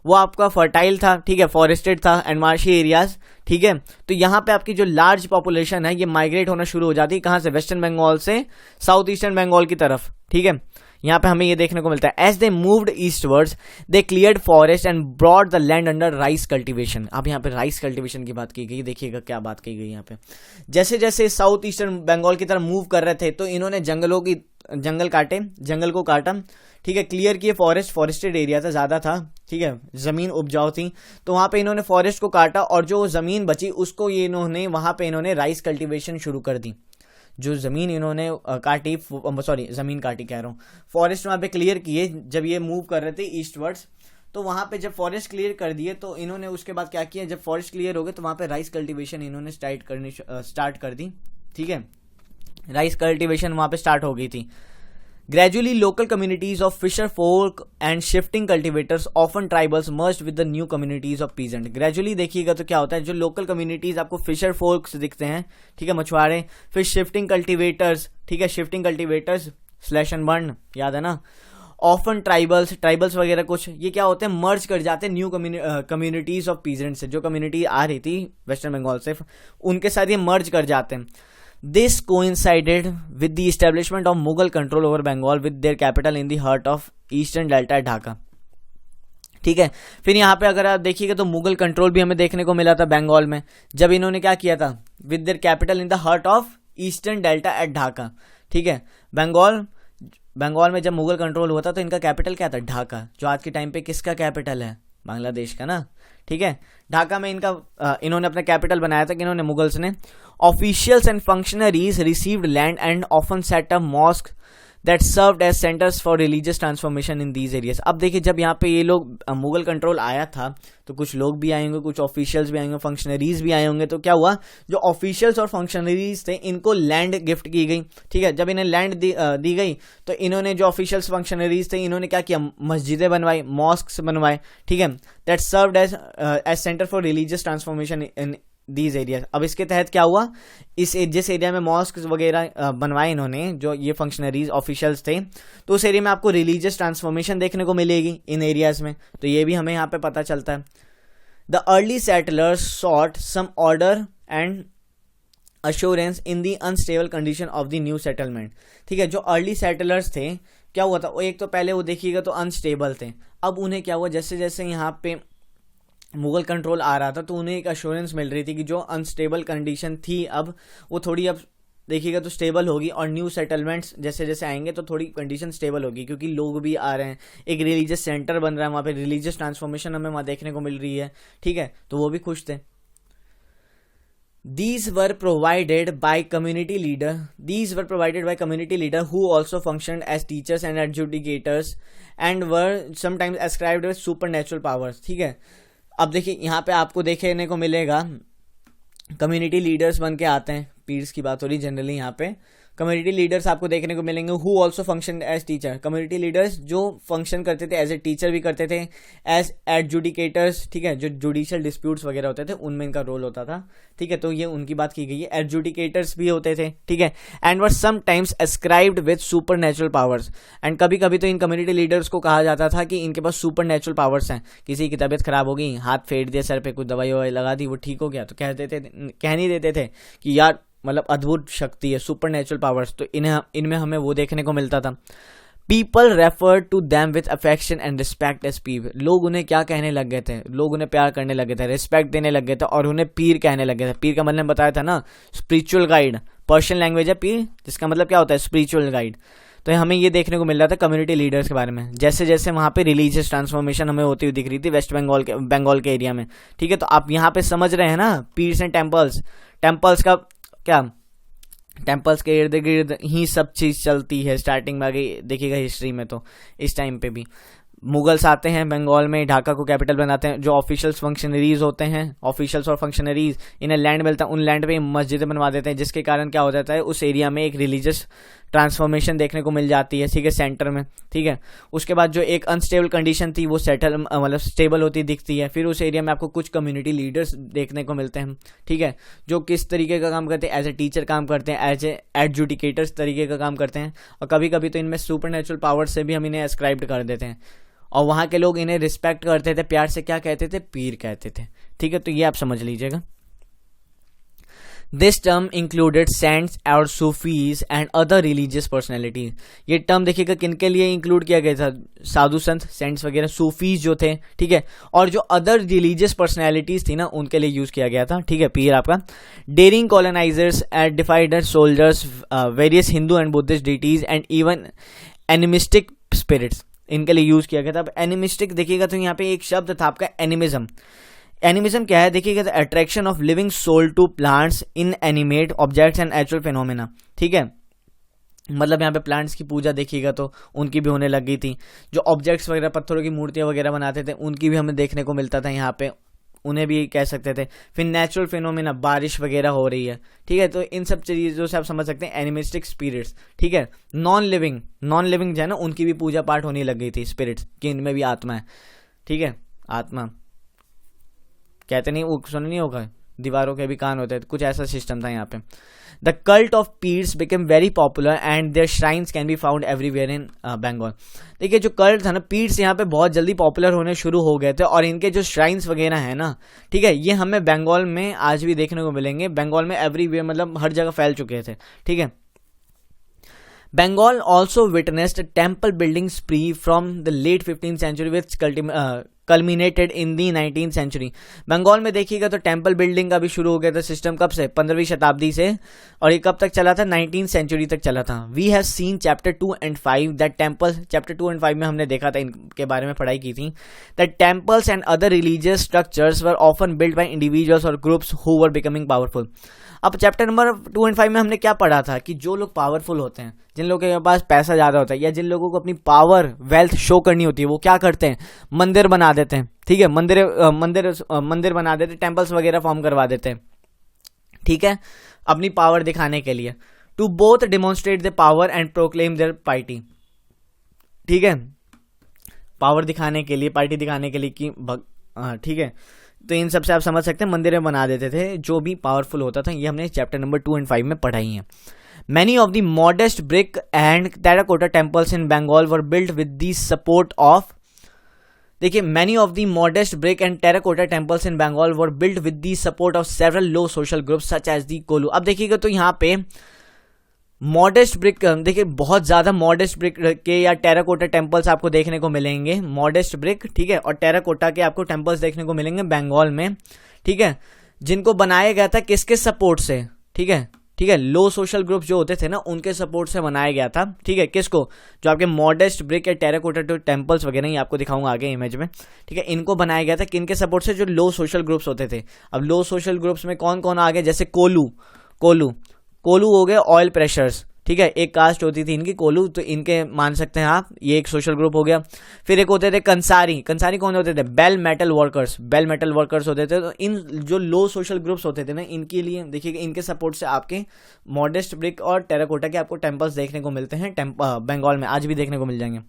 वो आपका फर्टाइल था, ठीक है, फॉरेस्टेड था एंड मार्शी एरियाज, ठीक है। तो यहाँ पे आपकी जो लार्ज पॉपुलेशन है ये माइग्रेट होना शुरू हो जाती है। कहाँ से? वेस्टर्न बंगाल से साउथ ईस्टर्न बंगाल की तरफ, ठीक है। यहाँ पे हमें ये देखने को मिलता है, as they moved eastwards they cleared forest and brought the land under rice cultivation. अब यहाँ पे राइस कल्टीवेशन की बात की गई, देखिएगा क्या बात की गई यहाँ पे। जैसे जैसे साउथ ईस्टर्न बंगाल की तरफ मूव कर रहे थे तो इन्होंने जंगल काटे, जंगल को काटा, ठीक है, क्लियर किए, फॉरेस्टेड एरिया था, ज्यादा था, ठीक है, जमीन उपजाऊ थी, तो वहां पे इन्होंने फॉरेस्ट को काटा और जो जमीन बची उसको ये इन्होंने वहां पे इन्होंने राइस कल्टीवेशन शुरू कर दी। जो जमीन इन्होंने काटी, सॉरी जमीन काटी कह रहा हूँ, फॉरेस्ट वहां पे क्लियर किए जब ये मूव कर रहे थे ईस्टवर्ड्स। तो वहां पे जब फॉरेस्ट क्लियर कर दिए तो इन्होंने उसके बाद क्या किया, जब फॉरेस्ट क्लियर हो गए तो वहां पे राइस कल्टीवेशन इन्होंने स्टार्ट कर दी, ठीक है, राइस कल्टीवेशन वहां पे स्टार्ट हो गई थी। Gradually, local communities of fisher folk and shifting cultivators, often tribals, merged with the new communities of peasant. Gradually देखिएगा तो क्या होता है, जो local communities आपको fisher folks दिखते हैं, ठीक है, मछुआरे, फिर shifting cultivators, ठीक है, shifting cultivators slash and burn, याद है ना, ऑफन ट्राइबल्स वगैरह कुछ, ये क्या होते हैं, मर्ज कर जाते हैं न्यू कम्युनिटीज ऑफ पीजेंट से, जो कम्युनिटी आ रही थी वेस्टर्न बंगाल से, उनके साथ ये मर्ज कर जाते हैं. This coincided with the establishment of Mughal control over Bengal with their capital in the heart of eastern delta Dhaka. ठीक है, फिर यहाँ पे अगर आप देखिएगा तो मुगल कंट्रोल भी हमें देखने को मिला था बंगाल में, जब इन्होंने क्या किया था, with their capital in the heart of eastern delta at Dhaka. ठीक है, बंगाल में जब मुगल कंट्रोल हुआ था तो इनका कैपिटल क्या था, ढाका, जो आज के टाइम पे किसका कैपिटल है, बांग्लादेश का ना. ठीक है, ढाका में इन्होंने अपना कैपिटल बनाया था कि इन्होंने, मुगल्स ने. Officials and functionaries received land and often set up mosque that served as centres for religious transformation in these areas. अब देखिए, जब यहाँ पे ये लोग मुगल कंट्रोल आया था तो कुछ लोग भी आए होंगे, कुछ ऑफिशियल्स भी आए होंगे, फंक्शनरीज भी आए होंगे. तो क्या हुआ, जो ऑफिशियल्स और फंक्शनरीज थे इनको लैंड गिफ्ट की गई. ठीक है, जब इन्हें लैंड दी गई तो इन्होंने, जो ऑफिशियल्स फंक्शनरीज थे, इन्होंने क्या किया, मस्जिदें बनवाई, मॉस्क्स बनवाए. ठीक है, that served as centre for religious transformation in these areas. अब इसके तहत क्या हुआ, जिस एरिया में मॉस्क वगैरह बनवाए इन्होंने, जो ये फंक्शनरीज ऑफिशियल्स थे, तो उस एरिया में आपको रिलीजियस ट्रांसफॉर्मेशन देखने को मिलेगी इन एरियाज में. तो ये भी हमें यहाँ पे पता चलता है. The early settlers sought some order and assurance in the unstable condition of the new settlement. ठीक है, जो अर्ली सेटलर्स थे, क्या हुआ था, वो एक तो पहले वो देखिएगा तो अनस्टेबल थे. अब उन्हें क्या हुआ, जैसे जैसे यहाँ पे मुगल कंट्रोल आ रहा था तो उन्हें एक अश्योरेंस मिल रही थी कि जो अनस्टेबल कंडीशन थी अब वो थोड़ी, अब देखिएगा तो स्टेबल होगी, और न्यू सेटलमेंट्स जैसे जैसे आएंगे तो थोड़ी कंडीशन स्टेबल होगी, क्योंकि लोग भी आ रहे हैं, एक रिलीजियस सेंटर बन रहा है वहाँ पे, रिलीजियस ट्रांसफॉर्मेशन हमें वहाँ देखने को मिल रही है. ठीक है, तो वो भी खुश थे. These were provided by community leader who also functioned as teachers and adjudicators and were sometimes ascribed with supernatural powers. ठीक है, अब देखिए यहाँ पे आपको देखने को मिलेगा कम्युनिटी लीडर्स बन के आते हैं, पीर्स की बात हो रही जनरली यहाँ पे, कम्युनिटी लीडर्स आपको देखने को मिलेंगे who also function as teacher. Community leaders जो फंक्शन करते थे एज ए टीचर भी करते थे, एज एडजुडिकेटर्स. ठीक है, जो जुडिशियल डिस्प्यूट्स वगैरह होते थे उनमें इनका रोल होता था. ठीक है, तो ये उनकी बात की गई है. एडजुडिकेटर्स भी होते थे. ठीक है, and were sometimes ascribed with super natural powers. And कभी कभी तो इन कम्युनिटी लीडर्स को कहा जाता था कि इनके पास सुपर नेचुरल पावर्स हैं. किसी की तबीयत खराब हो गई, हाथ फेर दिया, सर पे कुछ दवाई ववाई लगा दी, वो ठीक हो गया, तो कह नहीं देते थे कि यार मतलब अद्भुत शक्ति है, सुपर नेचुरल पावर्स. तो इनमें हमें वो देखने को मिलता था. People refer to them with affection and respect as pir. लोग उन्हें क्या कहने लग गए थे, लोग उन्हें प्यार करने लगे थे, रिस्पेक्ट देने लग गए थे, और उन्हें पीर कहने लगे थे. पीर का मतलब बताया था ना, स्पिरिचुअल गाइड. पर्शियन लैंग्वेज है पीर, जिसका मतलब क्या होता है, स्पिरिचुअल गाइड. तो हमें ये देखने को मिल रहा था कम्युनिटी लीडर्स के बारे में, जैसे जैसे वहाँ पे रिलीजियस ट्रांसफॉर्मेशन हमें होती हुई दिख रही थी वेस्ट बंगाल के एरिया में. ठीक है, तो आप यहाँ पे समझ रहे हैं ना, पीर्स एंड टेम्पल्स का क्या, टेम्पल्स के इर्द गिर्द ही सब चीज चलती है. स्टार्टिंग में आगे देखिएगा हिस्ट्री में, तो इस टाइम पे भी मुगल्स आते हैं बंगाल में, ढाका को कैपिटल बनाते हैं. जो ऑफिशियल्स फंक्शनरीज होते हैं, ऑफिशियल्स और फंक्शनरीज, इन्हें लैंड मिलता है, उन लैंड पे मस्जिदें बनवा देते हैं, जिसके कारण क्या हो जाता है, उस एरिया में एक रिलीजियस ट्रांसफॉर्मेशन देखने को मिल जाती है. ठीक है, सेंटर में. ठीक है, उसके बाद जो एक अनस्टेबल कंडीशन थी वो मतलब स्टेबल होती दिखती है. फिर उस एरिया में आपको कुछ कम्युनिटी लीडर्स देखने को मिलते हैं. ठीक है, जो किस तरीके का काम करते हैं, एज ए टीचर काम करते हैं, एज ए एडजुडिकेटर्स तरीके का काम करते हैं, और कभी कभी तो इनमें सुपर नेचुरल पावर से भी हम इन्हें एस्क्राइब कर देते हैं. और वहाँ के लोग इन्हें रिस्पेक्ट करते थे, प्यार से क्या कहते थे, पीर कहते थे. ठीक है, तो ये आप समझ लीजिएगा. दिस टर्म इंक्लूडेड सेंट्स और Sufis and other religious personalities. ये टर्म देखिएगा किनके लिए इंक्लूड किया गया था, साधु संत, सेंट्स वगैरह, सूफीज जो थे. ठीक है, और जो अदर रिलीजियस पर्सनैलिटीज थी ना, उनके लिए यूज किया गया था. ठीक है, पीर आपका. Daring colonisers and deified soldiers, various Hindu and Buddhist deities and even animistic spirits, इनके लिए यूज किया गया था. अब एनिमिस्टिक देखिएगा तो यहाँ पे एक शब्द था आपका एनिमिज्म. एनिमिज्म क्या है देखिएगा, attraction of living soul to plants, inanimate objects and actual phenomena. ठीक है, मतलब यहाँ पे प्लांट्स की पूजा देखिएगा तो उनकी भी होने लग गई थी. जो ऑब्जेक्ट्स वगैरह, पत्थरों की मूर्तियां वगैरह बनाते थे, उनकी भी हमें देखने को मिलता था यहाँ पे उन्हें भी कह सकते थे। फिर नेचुरल फिनोमेना, बारिश वगैरह हो रही है, ठीक है, तो इन सब चीज़ों से आप समझ सकते हैं एनिमिस्टिक स्पिरिट्स, ठीक है। नॉन लिविंग जो है ना, उनकी भी पूजा पाठ होने लग गई थी, स्पिरिट्स कि इनमें भी आत्मा है, ठीक है। आत्मा कहते नहीं, वो सुन नहीं होगा, दीवारों के भी कान होते हैं, कुछ ऐसा सिस्टम था यहाँ पे। The cult of pirs became very popular and their shrines can be found everywhere in Bengal. देखिए जो कल्ट था ना, पीड्स यहाँ पे बहुत जल्दी पॉपुलर होने शुरू हो गए थे, और इनके जो श्राइन्स वगैरह है ना, ठीक है, ये हमें बंगाल में आज भी देखने को मिलेंगे। बंगाल में एवरीवेयर मतलब हर जगह फैल चुके थे, ठीक है। Bengal also witnessed a temple building spree from the late 15th century which culminated in the 19th century। Bengal में देखिएगा तो टेम्पल बिल्डिंग का भी शुरू हो गया था सिस्टम, कब से? 15वीं शताब्दी से, और ये कब तक चला था? 19th सेंचुरी तक चला था। We have seen chapter 2 and 5 that temple, chapter 2 and 5 में हमने देखा था, इनके बारे में पढ़ाई की थी, that temples and other religious structures were often built by individuals और groups who were becoming powerful. अब चैप्टर नंबर 2 and 5 में हमने क्या पढ़ा था कि जो लोग पावरफुल होते हैं, जिन लोगों के पास पैसा ज़्यादा होता है, या जिन लोगों को अपनी पावर वेल्थ शो करनी होती है, वो क्या करते हैं? मंदिर बना देते हैं, ठीक है, मंदिर बना देते हैं, टेम्पल्स वगैरह फॉर्म करवा देते हैं, ठीक है, अपनी पावर दिखाने के लिए, to both demonstrate the power and proclaim their party, ठीक है, पावर दिखाने के लिए, पार्टी दिखाने के लिए कि ठीक है। तो इन सबसे आप समझ सकते हैं मंदिरें बना देते थे जो भी पावरफुल होता था। ये हमने चैप्टर नंबर 2 and 5 में पढ़ाई है। Many of the modest brick and terracotta temples in Bengal were built with the support of, देखिए, many of the modest brick and terracotta temples in Bengal were built with the support of several low social groups such as the Kolu. अब देखिएगा तो यहाँ पे modest brick, देखिए बहुत ज्यादा modest brick के या टेराकोटा टेम्पल्स आपको देखने को मिलेंगे, मॉडेस्ट ब्रिक, ठीक है, और टेराकोटा के आपको टेम्पल्स देखने को मिलेंगे बंगाल में, ठीक है, जिनको बनाया गया था किसके सपोर्ट से? ठीक है, ठीक है, लो सोशल ग्रुप जो होते थे ना, उनके सपोर्ट से बनाया गया था, ठीक है। किसको? जो आपके मॉडेस्ट ब्रिक या टेराकोटा टेम्पल्स वगैरह, ये आपको दिखाऊंगा आगे इमेज में, ठीक है, इनको बनाया गया था किनके सपोर्ट से? जो लो सोशल ग्रुप्स होते थे। अब लो सोशल ग्रुप्स में कौन कौन आ गए? जैसे कोलू हो गए, ऑयल प्रेशर्स, ठीक है, एक कास्ट होती थी इनकी कोलू, तो इनके मान सकते हैं आप, ये एक सोशल ग्रुप हो गया। फिर एक होते थे कंसारी कौन होते थे? बेल मेटल वर्कर्स होते थे। तो इन जो लो सोशल ग्रुप्स होते थे ना, इनके लिए देखिए इनके सपोर्ट से आपके मॉडेस्ट ब्रिक और टेराकोटा के आपको टेम्पल्स देखने को मिलते हैं बंगाल में, आज भी देखने को मिल जाएंगे।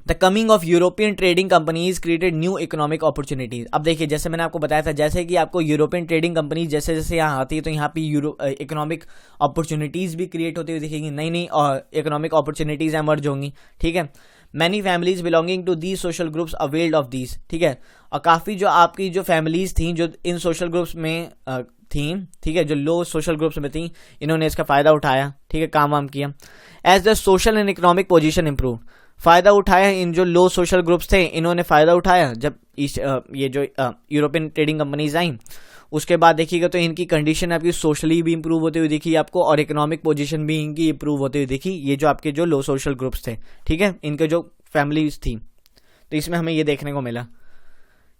The coming of European trading companies created new economic opportunities. अब देखिए, जैसे मैंने आपको बताया था, जैसे कि आपको यूरोपियन ट्रेडिंग कंपनीज जैसे जैसे यहाँ आती है, तो यहाँ पे इकोनॉमिक अपॉर्चुनिटीज भी क्रिएट होती हुई दिखेंगी, नई इकोनॉमिक अपॉर्चुनिटीज एमर्ज होंगी, ठीक है। Many families belonging to these social groups availed of these, ठीक है, और काफ़ी जो आपकी जो फैमिलीज थी जो इन सोशल ग्रुप्स में थी, ठीक है, जो लो सोशल ग्रुप्स में थी, इन्होंने इसका फ़ायदा उठाया, ठीक है, काम वाम किया। As the social and economic position improve, फ़ायदा उठाया इन जो लो सोशल ग्रुप्स थे, इन्होंने फ़ायदा उठाया जब ये जो यूरोपियन ट्रेडिंग कंपनीज आई, उसके बाद देखिएगा तो इनकी कंडीशन आपकी सोशली भी इंप्रूव होती हुई दिखी आपको, और इकोनॉमिक पोजीशन भी इनकी इंप्रूव होती हुई दिखी, ये जो आपके जो लो सोशल ग्रुप्स थे, ठीक है, इनके जो फैमिलीज थी, तो इसमें हमें ये देखने को मिला,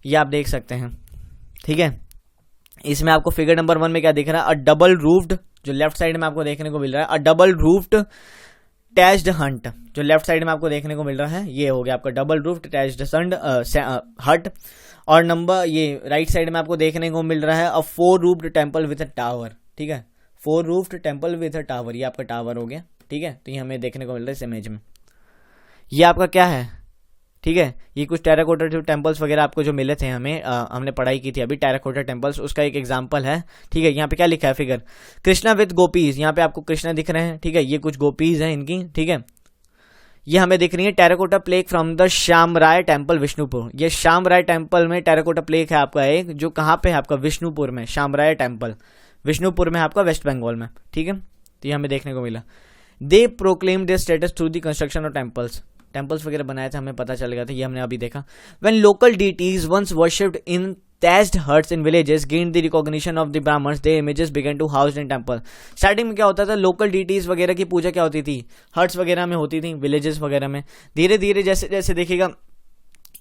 ये आप देख सकते हैं, ठीक है। इसमें आपको फिगर नंबर 1 में क्या दिख रहा है? अ डबल रूफ्ड, जो लेफ्ट साइड में आपको देखने को मिल रहा है, अ डबल रूफ्ड टैच्ड हंट, जो लेफ्ट साइड में आपको देखने को मिल रहा है, ये हो गया आपका डबल रूफ्ड टैच्ड हट। और नंबर ये राइट साइड में आपको देखने को मिल रहा है अ 4 roofed temple with a tower, ठीक है, 4 roofed temple with a tower, ये आपका टावर हो गया, ठीक है। तो ये हमें देखने को मिल रहा है इस इमेज में। ये आपका क्या है? ठीक है, ये कुछ टेराकोटा टेम्पल्स वगैरह आपको जो मिले थे हमें, हमने पढ़ाई की थी अभी टेराकोटा टेम्पल्स, उसका एक एग्जांपल है, ठीक है। यहाँ पे क्या लिखा है फिगर? कृष्णा विद गोपीज, यहाँ पे आपको कृष्णा दिख रहे हैं, ठीक है, ये कुछ गोपीज हैं इनकी, ठीक है, ये हमें दिख रही है। Terracotta plaque from the Shyamrai temple Vishnupur, ये श्यामराय टेम्पल में टेराकोटा प्लेक है आपका एक, जो कहाँ पे है आपका? विष्णुपुर में, श्यामराय टेम्पल विष्णुपुर में है आपका, वेस्ट बंगाल में, ठीक है। तो ये हमें देखने को मिला। They proclaim their status through the construction of temples वगैरह बनाए थे, हमें पता चल गया था, ये हमने अभी देखा। When local deities once worshipped in thatched huts in villages gained the recognition of the Brahmins, their images began to housed in temple। Starting में क्या होता था? लोकल डीटीज वगैरह की पूजा क्या होती थी? हट्स वगैरह में होती थी, विलेजेस वगैरह में। धीरे धीरे जैसे जैसे देखिएगा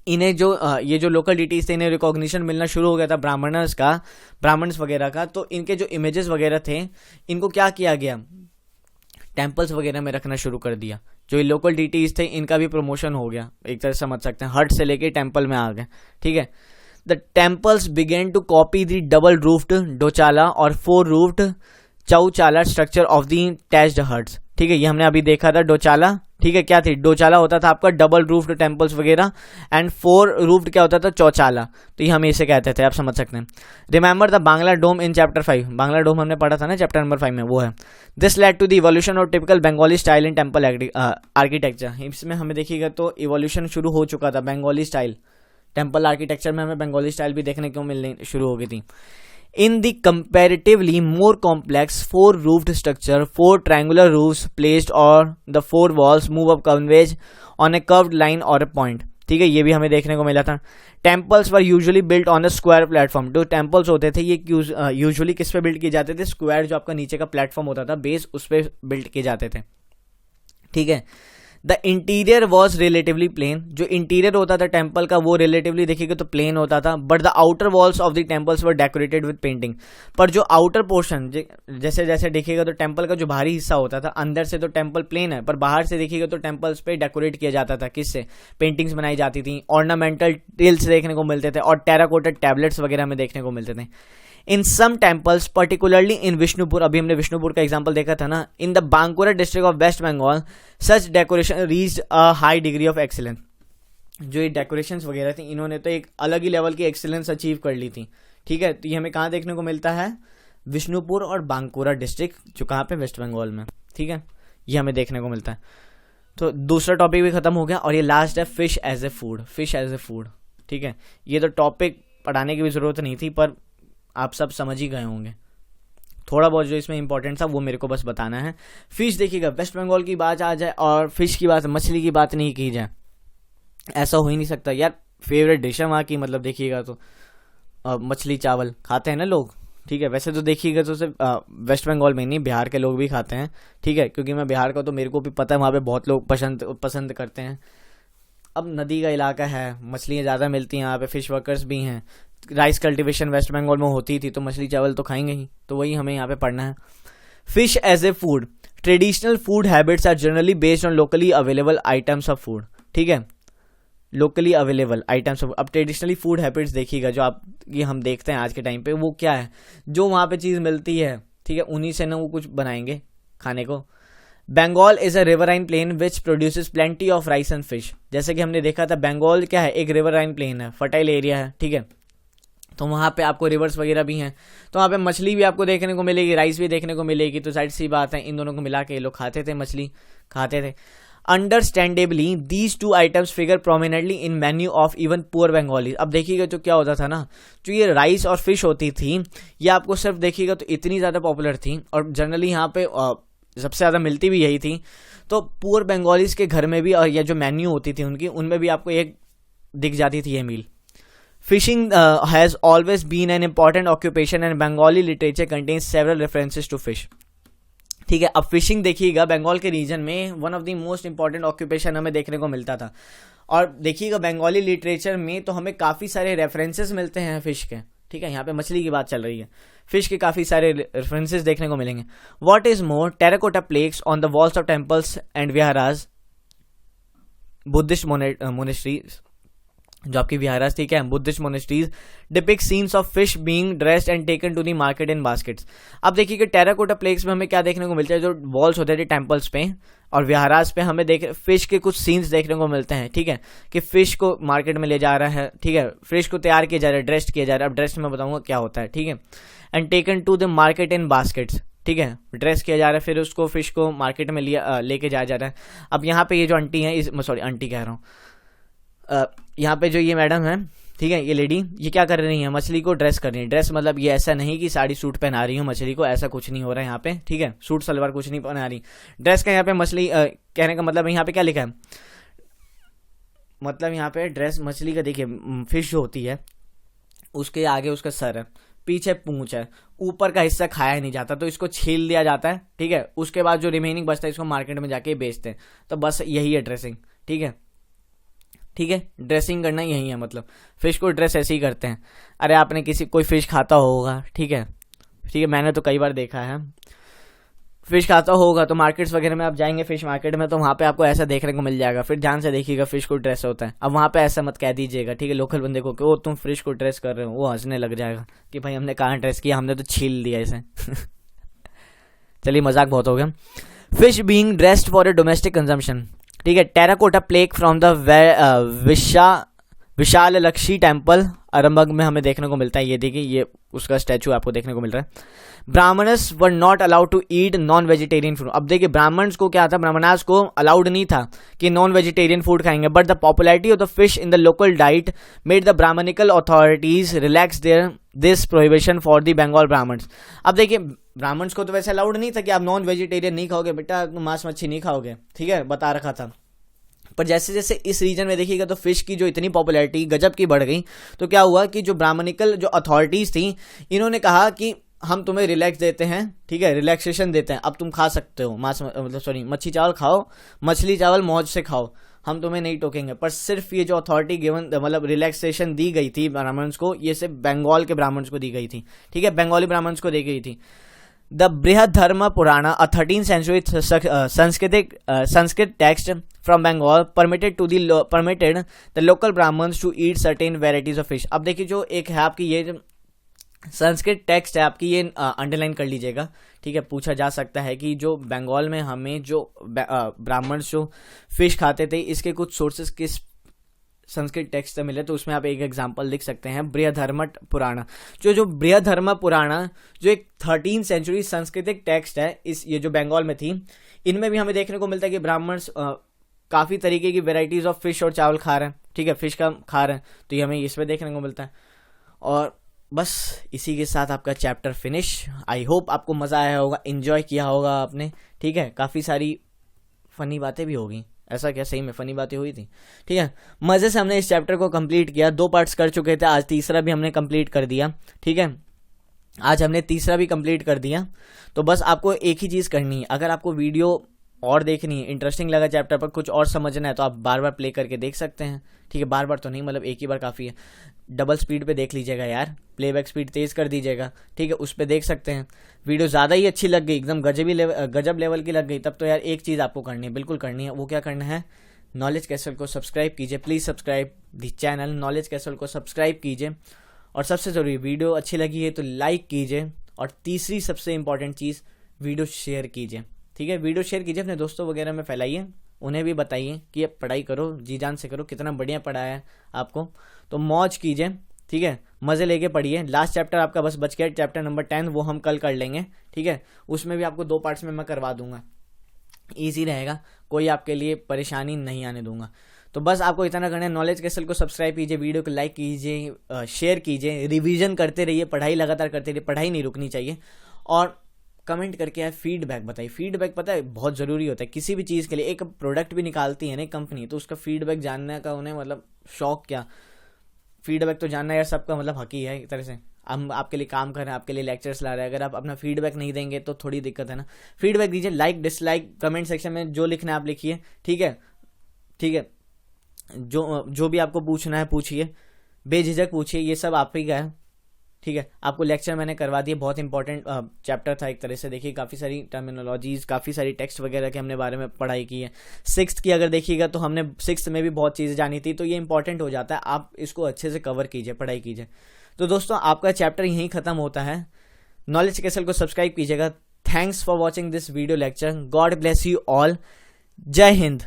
इन्हें जो ये जो लोकल डिटीज थे, इन्हें रिकॉग्निशन मिलना शुरू हो गया था ब्राह्मण्स वगैरह का, तो इनके जो इमेजेस वगैरह थे, इनको क्या किया गया? टेम्पल्स वगैरह में रखना शुरू कर दिया। जो ये लोकल डिटीज थे, इनका भी प्रमोशन हो गया, एक तरह से समझ सकते हैं, हट से लेके टेम्पल में आ गए, ठीक है। The temples begin to copy the double roofed dochala और 4 roofed chauchala structure of the thatched huts. ठीक है, ये हमने अभी देखा था डोचाला। ठीक है, क्या थी डोचाला होता था आपका डबल रूफ्ड टेम्पल्स वगैरह, एंड 4 रूफ्ड क्या होता था चौचाला, तो ये हम इसे कहते थे, आप समझ सकते हैं। Remember the Bangla dome in chapter 5, Bangla dome हमने पढ़ा था ना चैप्टर नंबर 5 में, वो है। This led to the evolution of typical Bengali style in temple architecture. इसमें हमें देखिएगा तो इवोल्यूशन शुरू हो चुका था, बंगाली स्टाइल टेम्पल आर्किटेक्चर में हमें बंगाली स्टाइल भी देखने को मिलने शुरू हो गई थी। In the comparatively more complex 4-roofed structure, 4 triangular roofs placed on the 4 walls move up converge on a curved line or a point. ठीक है, ये भी हमें देखने को मिला था। Temples were usually built on a square platform. जो टेम्पल्स होते थे ये यूजुअली किस पे बिल्ड किए जाते थे, स्क्वायर जो आपका नीचे का प्लेटफॉर्म होता था बेस, उस पर बिल्ड किए जाते थे। ठीक है, the interior was relatively plain. जो इंटीरियर होता था टेम्पल का वो रिलेटिवली देखिएगा तो प्लेन होता था, but the outer walls of the temples were decorated with painting. पर जो आउटर पोर्शन जैसे जैसे देखिएगा तो टेम्पल का जो बाहरी हिस्सा होता था, अंदर से तो टेम्पल प्लेन है पर बाहर से देखिएगा तो टेम्पल्स पे डेकोरेट किया जाता था, किससे, पेंटिंग्स बनाई जाती थी, ऑर्नामेंटल टिल्स देखने को मिलते थे और टेराकोटेड टैबलेट्स वगैरह हमें देखने को मिलते थे। In some temples particularly in Vishnupur, अभी हमने विष्णुपुर का एग्जांपल देखा था ना, in the Bankura district of West Bengal such decoration reached a high degree of excellence. जो ये डेकोरेशंस वगैरह थी इन्होंने तो एक अलग ही लेवल की एक्सीलेंस अचीव कर ली थी। ठीक है, तो ये हमें कहाँ देखने को मिलता है, विष्णुपुर और बांकुरा डिस्ट्रिक्ट, जो कहाँ पे, वेस्ट बंगाल में। ठीक है, ये हमें देखने को मिलता है। तो दूसरा टॉपिक भी खत्म हो गया और ये लास्ट है fish as a food, fish as a food. ठीक है, ये तो टॉपिक पढ़ाने की भी जरूरत नहीं थी पर आप सब समझ ही गए होंगे। थोड़ा बहुत जो इसमें इंपॉर्टेंट था वो मेरे को बस बताना है। फिश देखिएगा, वेस्ट बंगाल की बात आ जाए और फिश की बात, मछली की बात नहीं की जाए, ऐसा हो ही नहीं सकता यार। फेवरेट डिश है वहाँ की, मतलब देखिएगा तो मछली चावल खाते हैं ना लोग। ठीक है, वैसे तो देखिएगा तो सिर्फ वेस्ट बंगाल में नहीं, बिहार के लोग भी खाते हैं। ठीक है, क्योंकि मैं बिहार का तो मेरे को भी पता है, वहाँ पे बहुत लोग पसंद करते हैं। अब नदी का इलाका है, मछलियाँ ज़्यादा मिलती हैं यहाँ पे, फिश वर्कर्स भी हैं, राइस कल्टीवेशन वेस्ट बंगाल में होती थी तो मछली चावल तो खाएंगे ही, तो वही हमें यहाँ पे पढ़ना है। Fish as a food, traditional food habits are generally based on locally available items of food. ठीक है, लोकली अवेलेबल आइटम्स ऑफ, अब ट्रेडिशनली फूड हैबिट्स देखिएगा जो आप ये हम देखते हैं आज के टाइम पे, वो क्या है, जो वहाँ पे चीज़ मिलती है, ठीक है, उन्हीं से ना वो कुछ बनाएंगे खाने को। Bengal is a riverine plain which produces plenty of rice and fish. जैसे कि हमने देखा था बंगाल क्या है, एक रिवराइन प्लेन है, फर्टाइल एरिया है। ठीक है, तो वहाँ पे आपको रिवर्स वगैरह भी हैं, तो वहाँ पे मछली भी आपको देखने को मिलेगी, राइस भी देखने को मिलेगी, तो साइड सी बात है, इन दोनों को मिला के लोग खाते थे, मछली खाते थे। Understandably these two items figure prominently in menu of even poor Bengali. अब देखिएगा तो क्या होता था ना, जो ये राइस और फिश होती थी ये आपको सिर्फ देखिएगा तो इतनी ज़्यादा पॉपुलर थी और जनरली यहाँ पे सबसे ज़्यादा मिलती भी यही थी, तो पुअर बंगालीज के घर में भी और या जो मेन्यू होती थी उनकी, उनमें भी आपको एक दिख जाती थी ये मील। Fishing has always been an important occupation and Bengali literature contains several references to fish. ठीक है, अब फिशिंग देखिएगा बंगाल के रीजन में one of the most important occupation हमें देखने को मिलता था। और देखिएगा बंगाली लिटरेचर में तो हमें काफ़ी सारे रेफरेंसेस मिलते हैं फिश के। ठीक है, यहाँ पे मछली की बात चल रही है, फिश के काफ़ी सारे रेफरेंसेस देखने को मिलेंगे। What is more, terracotta plaques on the walls of temples and viharas, Buddhist monasteries, जो आपकी विहारास थी क्या है, Buddhist monasteries depict scenes of fish being dressed and taken to the market in baskets. अब देखिए कि टेराकोटा प्लेक्स में हमें क्या देखने को मिलता है, जो वॉल्स होते थे टेम्पल्स पे और विहारास पे हमें फिश के कुछ सीन्स देखने को मिलते हैं। ठीक है, कि फिश को मार्केट में ले जा रहा है, ठीक है, फिश को तैयार किया जा रहा है, ड्रेस्ड किया जा रहा है। अब ड्रेस्ड में बताऊंगा क्या होता है। ठीक है, and taken to the market in baskets. ठीक है, ड्रेस किया जा रहा है, फिर उसको फिश को मार्केट में लेके जाया जा रहा है। अब यहाँ पे ये जो आंटी है, सॉरी आंटी कह रहा हूँ, यहाँ पे जो ये मैडम है, ठीक है, ये लेडी, ये क्या कर रही है, मछली को ड्रेस कर रही है। ड्रेस मतलब ये ऐसा नहीं कि साड़ी सूट पहना रही हो मछली को, ऐसा कुछ नहीं हो रहा है यहाँ पे। ठीक है, सूट सलवार कुछ नहीं पहना रही, ड्रेस का यहाँ पे मछली कहने का मतलब यहाँ पे क्या लिखा है, मतलब यहाँ पे ड्रेस मछली का देखिए, फिश जो होती है उसके आगे उसका सर है, पीछे पूंछ है, ऊपर का हिस्सा खाया नहीं जाता तो इसको छील दिया जाता है। ठीक है, उसके बाद जो रिमेनिंग बचता है इसको मार्केट में जाके बेचते हैं। तो बस यही है ड्रेसिंग। ठीक है, ठीक है, ड्रेसिंग करना यही है, मतलब फिश को ड्रेस ऐसे ही करते हैं। अरे आपने कोई फिश खाता होगा, ठीक है, मैंने तो कई बार देखा है, फिश खाता होगा तो मार्केट्स वगैरह में आप जाएंगे फिश मार्केट में, तो वहाँ पे आपको ऐसा देखने को मिल जाएगा। फिर ध्यान से देखिएगा फिश को ड्रेस होता है। अब वहाँ पे ऐसा मत कह दीजिएगा, ठीक है, लोकल बंदे को कि वो तुम फिश को ड्रेस कर रहे हो, वो हंसने लग जाएगा कि भाई हमने कहाँ ड्रेस किया, हमने तो छील दिया इसे। चलिए मजाक बहुत हो गया। Fish being dressed for a domestic consumption, ठीक है। Terracotta plaque from the Vishal Lakshmi temple Arambagh में हमें देखने को मिलता है। ये देखिए, ये उसका स्टैचू आपको देखने को मिल रहा है। Brahmanas were not allowed to eat non vegetarian food. अब देखिए ब्राह्मण्स को क्या था, ब्राह्मणास को अलाउड नहीं था कि नॉन वेजिटेरियन फूड खाएंगे, but the popularity of the fish in the local diet made the Brahmanical authorities relax their this prohibition for the Bengal Brahmans. अब देखिए ब्राह्मण्स को तो वैसे अलाउड नहीं था कि आप नॉन वेजिटेरियन नहीं खाओगे बेटा, मांस मच्छी नहीं खाओगे, ठीक है, बता रखा था। पर जैसे जैसे इस रीजन में देखिएगा तो फिश की जो इतनी पॉपुलैरिटी गजब की बढ़ गई, तो क्या हुआ कि जो ब्राह्मणिकल जो अथॉरिटीज थी, इन्होंने कहा कि हम तुम्हें रिलैक्स देते हैं, ठीक है, रिलैक्सेशन देते हैं, अब तुम खा सकते हो मच्छी चावल खाओ, मछली चावल मौज से खाओ, हम तुम्हें नहीं टोकेंगे। पर सिर्फ ये जो अथॉरिटी गिवन मतलब रिलैक्सेशन दी गई थी ब्राह्मण्स को, ये सिर्फ बंगाल के ब्राह्मण्स को दी गई थी, ठीक है, बंगाली ब्राह्मण्स को दी गई थी। The Brihaddharma Purana, a 13th century Sanskrit text from Bengal permitted the local Brahmins to eat certain varieties of fish। अब देखिए जो एक है आपकी ये संस्कृत टेक्स्ट है आपकी, ये अंडरलाइन कर लीजिएगा, ठीक है। पूछा जा सकता है कि जो बंगाल में हमें जो ब्राह्मण्स जो फिश खाते थे, इसके कुछ सोर्सेस किस संस्कृत टेक्स्ट से मिले, तो उसमें आप एक एग्जांपल लिख सकते हैं बृहधर्म पुराण। जो बृहधर्म पुराण जो एक 13th सेंचुरी संस्कृतिक टेक्स्ट है, इस ये जो बंगाल में थी, इनमें भी हमें देखने को मिलता है कि ब्राह्मण्स काफ़ी तरीके की वेराइटीज़ ऑफ फिश और चावल खा रहे हैं, ठीक है, फिश का खा रहे हैं, तो ये हमें इसमें देखने को मिलता है। और बस इसी के साथ आपका चैप्टर फिनिश। आई होप आपको मज़ा आया होगा, एंजॉय किया होगा आपने, ठीक है। काफ़ी सारी फनी बातें भी होगी, ऐसा क्या, सही में फनी बातें हुई थी, ठीक है। मज़े से हमने इस चैप्टर को कंप्लीट किया, 2 पार्ट्स कर चुके थे, आज तीसरा भी हमने कंप्लीट कर दिया, ठीक है, आज हमने तीसरा भी कंप्लीट कर दिया। तो बस आपको एक ही चीज़ करनी है, अगर आपको वीडियो और देखनी है, इंटरेस्टिंग लगा चैप्टर पर, कुछ और समझना है, तो आप बार बार प्ले करके देख सकते हैं, ठीक है। बार बार तो नहीं, मतलब एक ही बार काफ़ी है, डबल स्पीड पे देख लीजिएगा यार, प्लेबैक स्पीड तेज़ कर दीजिएगा, ठीक है, उस पर देख सकते हैं। वीडियो ज़्यादा ही अच्छी लग गई, एकदम गजब लेवल की लग गई, तब तो यार एक चीज़ आपको करनी है, बिल्कुल करनी है। वो क्या करना है, नॉलेज कैसल को सब्सक्राइब कीजिए, please subscribe the channel knowledge castle को सब्सक्राइब कीजिए। और सबसे ज़रूरी, वीडियो अच्छी लगी है तो लाइक कीजिए। और तीसरी सबसे इंपॉर्टेंट चीज़, वीडियो शेयर कीजिए, ठीक है, वीडियो शेयर कीजिए, अपने दोस्तों वगैरह में फैलाइए, उन्हें भी बताइए कि ये पढ़ाई करो, जी जान से करो, कितना बढ़िया पढ़ाया है आपको, तो मौज कीजिए, ठीक है, मज़े लेके पढ़िए। लास्ट चैप्टर आपका बस बच गया, चैप्टर नंबर 10, वो हम कल कर लेंगे, ठीक है। उसमें भी आपको 2 पार्ट्स में मैं करवा दूंगा, ईजी रहेगा, कोई आपके लिए परेशानी नहीं आने दूंगा। तो बस आपको इतना करना है, नॉलेज कैसल को सब्सक्राइब कीजिए, वीडियो को लाइक कीजिए, शेयर कीजिए, रिवीजन करते रहिए, पढ़ाई लगातार करते रहिए, पढ़ाई नहीं रुकनी चाहिए। और कमेंट करके यार फीडबैक बताइए, फीडबैक पता है बहुत ज़रूरी होता है किसी भी चीज़ के लिए। एक प्रोडक्ट भी निकालती है ना कंपनी, तो उसका फीडबैक जानने का उन्हें मतलब शौक क्या, फीडबैक तो जानना यार सबका मतलब हक ही है एक तरह से। हम आपके लिए काम कर रहे हैं, आपके लिए लेक्चर्स ला रहे हैं, अगर आप अपना फीडबैक नहीं देंगे तो थोड़ी दिक्कत है ना। फीडबैक दीजिए, लाइक डिसलाइक कमेंट सेक्शन में जो लिखना है आप लिखिए, ठीक है, ठीक है। जो भी आपको पूछना है पूछिए, बेझिझक पूछिए, ये सब आप ही का है, ठीक है। आपको लेक्चर मैंने करवा दिए, बहुत इंपॉर्टेंट चैप्टर था एक तरह से। देखिए काफ़ी सारी टर्मिनोलॉजीज, काफ़ी सारी टेक्स्ट वगैरह के हमने बारे में पढ़ाई की है। 6th की अगर देखिएगा तो हमने 6th में भी बहुत चीज़ें जानी थी, तो ये इंपॉर्टेंट हो जाता है, आप इसको अच्छे से कवर कीजिए, पढ़ाई कीजिए। तो दोस्तों आपका चैप्टर यहीं ख़त्म होता है। नॉलेज कैसल को सब्सक्राइब कीजिएगा। Thanks for watching this video lecture. God bless you all. जय हिंद।